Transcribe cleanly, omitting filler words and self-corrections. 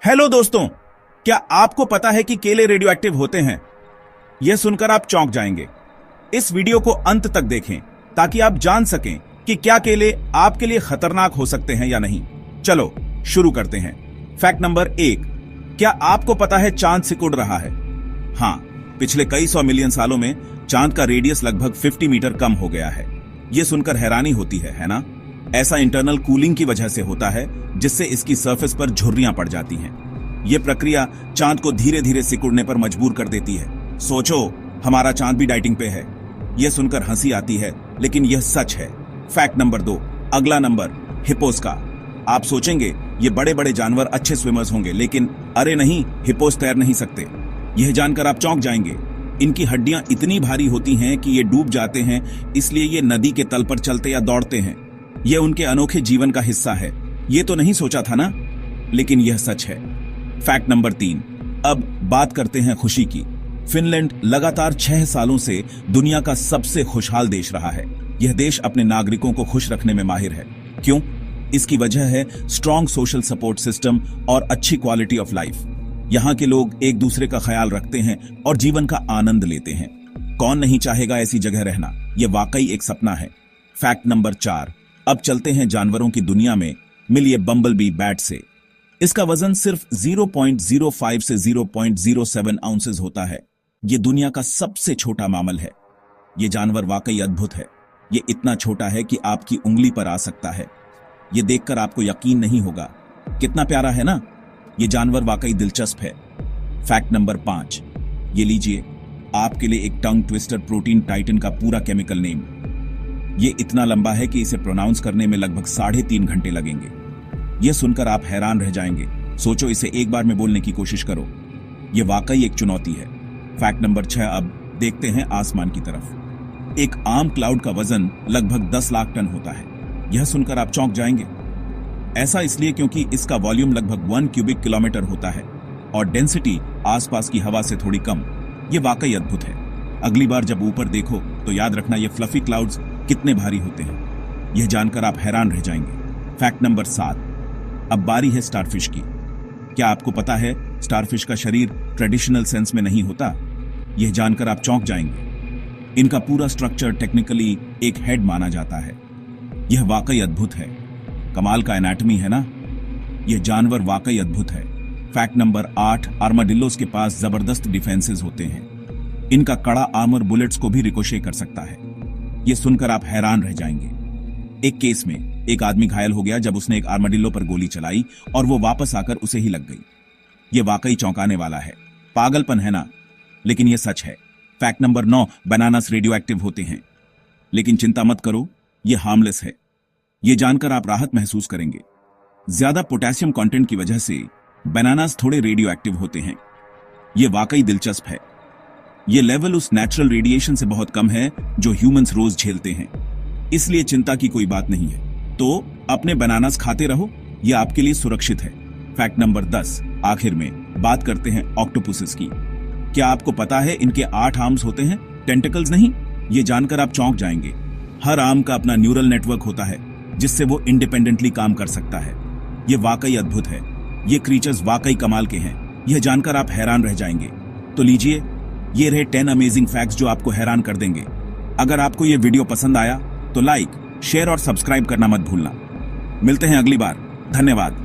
Hello दोस्तों, क्या आपको पता है कि केले रेडियो एक्टिव होते हैं? यह सुनकर आप चौंक जाएंगे। इस वीडियो को अंत तक देखें ताकि आप जान सकें कि क्या केले आपके लिए खतरनाक हो सकते हैं या नहीं। चलो शुरू करते हैं। फैक्ट नंबर 1, क्या आपको पता है चांद सिकुड़ रहा है? हाँ, पिछले कई 100 मिलियन सालों में चांद का रेडियस लगभग 50 मीटर कम हो गया है। यह सुनकर हैरानी होती है ना? ऐसा इंटरनल कूलिंग की वजह से होता है, जिससे इसकी सरफेस पर झुर्रियां पड़ जाती हैं। यह प्रक्रिया चांद को धीरे धीरे सिकुड़ने पर मजबूर कर देती है। सोचो, हमारा चांद भी डाइटिंग पे है। यह सुनकर हंसी आती है, लेकिन यह सच है। फैक्ट नंबर 2, अगला नंबर, हिप्पोस का। आप सोचेंगे ये बड़े बड़े जानवर अच्छे स्विमर्स होंगे, लेकिन अरे नहीं, हिप्पोस तैर नहीं सकते। यह जानकर आप चौंक जाएंगे। इनकी हड्डियां इतनी भारी होती हैं कि ये डूब जाते हैं, इसलिए ये नदी के तल पर चलते या दौड़ते हैं। यह उनके अनोखे जीवन का हिस्सा है। ये तो नहीं सोचा था ना, लेकिन यह सच है। फैक्ट नंबर 3, अब बात करते हैं खुशी की। फिनलैंड लगातार 6 सालों से दुनिया का सबसे खुशहाल देश रहा है। यह देश अपने नागरिकों को खुश रखने में माहिर है। क्यों? इसकी वजह है स्ट्रॉन्ग सोशल सपोर्ट सिस्टम और अच्छी क्वालिटी ऑफ लाइफ। यहाँ के लोग एक दूसरे का ख्याल रखते हैं और जीवन का आनंद लेते हैं। कौन नहीं चाहेगा ऐसी जगह रहना? यह वाकई एक सपना है। फैक्ट नंबर 4, अब चलते हैं जानवरों की दुनिया में। मिलिए बम्बलबी बैट से। इसका वजन सिर्फ 0.05 से 0.07 आउंसेस होता है। यह दुनिया का सबसे छोटा मामल है। यह जानवर वाकई अद्भुत है। यह इतना छोटा है कि आपकी उंगली पर आ सकता है। यह देखकर आपको यकीन नहीं होगा। कितना प्यारा है ना? यह जानवर वाकई दिलचस्प है। फैक्ट नंबर 5, ये लीजिए आपके लिए एक टंग ट्विस्टर प्रोटीन टाइटन का पूरा केमिकल नेम। यह इतना लंबा है कि इसे प्रोनाउंस करने में लगभग 3.5 घंटे लगेंगे। यह सुनकर आप हैरान रह जाएंगे। सोचो, इसे एक बार में बोलने की कोशिश करो। यह वाकई एक चुनौती है। फैक्ट नंबर 6, अब देखते हैं आसमान की तरफ। एक आम क्लाउड का वजन लगभग 10 लाख टन होता है। यह सुनकर आप चौंक जाएंगे। ऐसा इसलिए क्योंकि इसका वॉल्यूम लगभग 1 क्यूबिक किलोमीटर होता है और डेंसिटी आसपास की हवा से थोड़ी कम। यह वाकई अद्भुत है। अगली बार जब ऊपर देखो तो याद रखना, ये फ्लफी क्लाउड्स कितने भारी होते हैं। यह जानकर आप हैरान रह जाएंगे। फैक्ट नंबर 7, अब बारी है स्टारफिश की। क्या आपको पता है स्टारफिश का शरीर ट्रेडिशनल सेंस में नहीं होता? यह जानकर आप चौंक जाएंगे। इनका पूरा स्ट्रक्चर टेक्निकली एक हेड माना जाता है। यह वाकई अद्भुत है। कमाल का एनाटॉमी है ना? यह जानवर वाकई अद्भुत है। फैक्ट नंबर 8, आर्माडिल्लोस के पास जबरदस्त डिफेंसेस होते हैं। इनका कड़ा आर्मर बुलेट्स को भी रिकोशे कर सकता है। यह सुनकर आप हैरान रह जाएंगे। एक केस में एक आदमी घायल हो गया जब उसने एक आर्माडिल्लो पर गोली चलाई और वो वापस आकर उसे ही लग गई। यह वाकई चौंकाने वाला है। पागलपन है ना? लेकिन यह सच है। Fact number 9, bananas radio active होते हैं। लेकिन चिंता मत करो, यह हार्मलेस है। यह जानकर आप राहत महसूस करेंगे। ज्यादा पोटेशियम कंटेंट की वजह से बनानास थोड़े रेडियो एक्टिव होते हैं। यह वाकई दिलचस्प है। यह लेवल उस नेचुरल रेडिएशन से बहुत कम है जो ह्यूमंस रोज झेलते हैं, इसलिए चिंता की कोई बात नहीं है। तो अपने बनानास खाते रहो, यह आपके लिए सुरक्षित है। फैक्ट नंबर 10, आखिर में बात करते हैं ऑक्टोपसेस की। क्या आपको पता है इनके 8 आर्म्स होते हैं, टेंटिकल्स नहीं? यह जानकर आप चौंक जाएंगे। हर आर्म का अपना न्यूरल नेटवर्क होता है जिससे वो इंडिपेंडेंटली काम कर सकता है। यह वाकई अद्भुत है। ये क्रीचर्स वाकई कमाल के हैं। यह जानकर आप हैरान रह जाएंगे। तो लीजिए, ये रहे 10 अमेजिंग फैक्ट्स जो आपको हैरान कर देंगे। अगर आपको यह वीडियो पसंद आया तो लाइक, शेयर और सब्सक्राइब करना मत भूलना। मिलते हैं अगली बार। धन्यवाद।